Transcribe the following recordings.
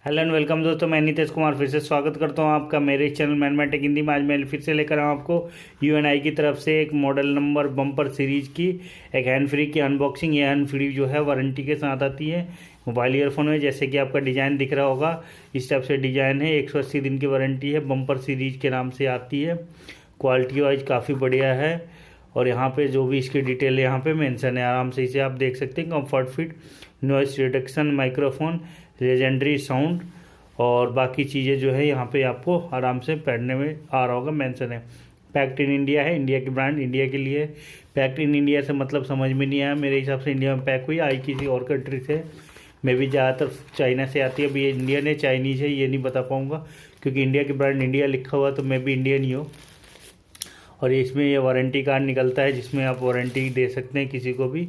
Hello and welcome दोस्तों, मैं नीतीश कुमार फिर से स्वागत करता हूं आपका मेरे इस चैनल मैनमेटेक हिंदी में। आज मैं फिर से लेकर आऊँ आपको यूएनआई की तरफ से एक मॉडल नंबर बम्पर सीरीज की एक हैंड फ्री की अनबॉक्सिंग। ये हैंड फ्री जो है वारंटी के साथ आती है। मोबाइल ईयरफोन में जैसे कि आपका डिज़ाइन दिख रहा होगा, इस टाइप से डिज़ाइन है। 180 दिन की वारंटी है, बम्पर सीरीज के नाम से आती है। क्वालिटी वाइज काफ़ी बढ़िया है और यहाँ पे जो भी इसकी डिटेल है यहाँ पे मेंशन है, आराम से इसे आप देख सकते हैं। Comfort fit, noise reduction, microphone, legendary sound और बाकी चीज़ें जो है यहाँ पे आपको आराम से पढ़ने में आ रहा होगा, मेंशन है। पैक्ड इन इंडिया है, इंडिया की ब्रांड, इंडिया के लिए। पैक्ड इन इंडिया से मतलब समझ में नहीं आया, मेरे हिसाब से इंडिया में पैक हुई, आई किसी और कंट्री से, मे भी ज़्यादातर चाइना से आती है। अभी ये इंडियन है चाइनीज़ है ये नहीं बता पाऊँगा, क्योंकि इंडिया की ब्रांड इंडिया लिखा हुआ तो मे भी इंडियन ही हो। और इसमें ये वारंटी कार्ड निकलता है जिसमें आप वारंटी दे सकते हैं किसी को भी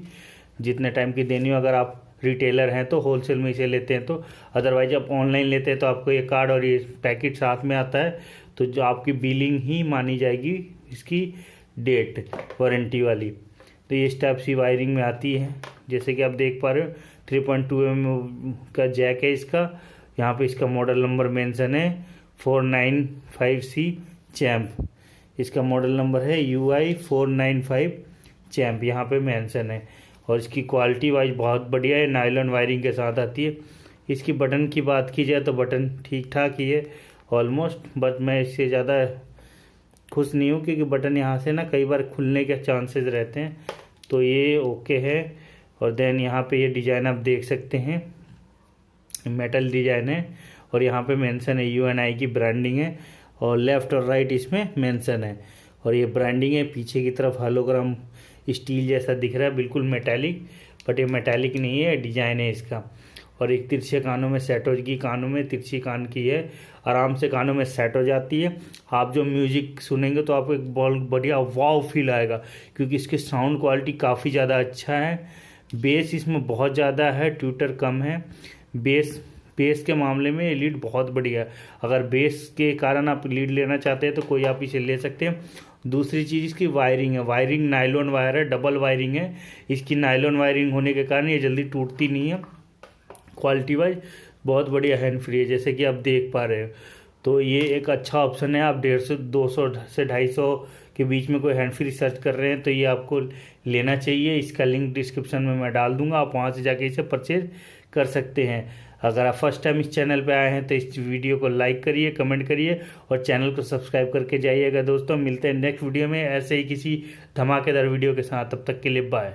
जितने टाइम की देनी हो। अगर आप रिटेलर हैं तो होलसेल में इसे लेते हैं तो, अदरवाइज आप ऑनलाइन लेते हैं तो आपको ये कार्ड और ये पैकेट साथ में आता है, तो जो आपकी बिलिंग ही मानी जाएगी इसकी डेट वारंटी वाली। तो ये इस टाइप सी वायरिंग में आती है, जैसे कि आप देख पा रहे हो। 3.2 mm का जैक है इसका। यहाँ पे इसका मॉडल नंबर मेंशन है 495C चैम्प। इसका मॉडल नंबर है UI 495 चैम्प, यहाँ पे मेंशन है। और इसकी क्वालिटी वाइज बहुत बढ़िया है, नायलॉन वायरिंग के साथ आती है। इसकी बटन की बात की जाए तो बटन ठीक ठाक ही है ऑलमोस्ट, बट मैं इससे ज़्यादा खुश नहीं हूँ क्योंकि बटन यहाँ से ना कई बार खुलने के चांसेस रहते हैं, तो ये ओके है। और देन यहाँ पे ये डिज़ाइन आप देख सकते हैं, मेटल डिज़ाइन है और यहाँ पे मेंशन है यूएनआई की ब्रांडिंग है और लेफ़्ट और राइट इसमें मेंशन है। और ये ब्रांडिंग है, पीछे की तरफ होलोग्राम स्टील जैसा दिख रहा है, बिल्कुल मेटालिक, बट ये मेटालिक नहीं है, डिजाइन है इसका। और एक तिरछे कानों में सेट होगी, कानों में तिरछी कान की है, आराम से कानों में सेट हो जाती है। आप जो म्यूजिक सुनेंगे तो आपको एक बहुत बढ़िया वाव फील आएगा, क्योंकि इसकी साउंड क्वालिटी काफ़ी ज़्यादा अच्छा है। बेस इसमें बहुत ज़्यादा है, ट्विटर कम है। बेस के मामले में ये लीड बहुत बढ़िया है। अगर बेस के कारण आप लीड लेना चाहते हैं तो कोई आप इसे ले सकते हैं। दूसरी चीज़ इसकी वायरिंग है, वायरिंग नायलॉन वायर है, डबल वायरिंग है। इसकी नायलॉन वायरिंग होने के कारण ये जल्दी टूटती नहीं है। क्वालिटी वाइज बहुत बढ़िया हैंड फ्री है, जैसे कि आप देख पा रहे हो। तो ये एक अच्छा ऑप्शन है। आप 150 200 से 250 के बीच में कोई हैंड फ्री सर्च कर रहे हैं तो ये आपको लेना चाहिए। इसका लिंक डिस्क्रिप्शन में मैं डाल दूंगा, आप वहाँ से जाके इसे परचेज कर सकते हैं। अगर आप फर्स्ट टाइम इस चैनल पे आए हैं तो इस वीडियो को लाइक करिए, कमेंट करिए और चैनल को सब्सक्राइब करके जाइएगा। दोस्तों मिलते हैं नेक्स्ट वीडियो में ऐसे ही किसी धमाकेदार वीडियो के साथ, तब तक के लिए बाय।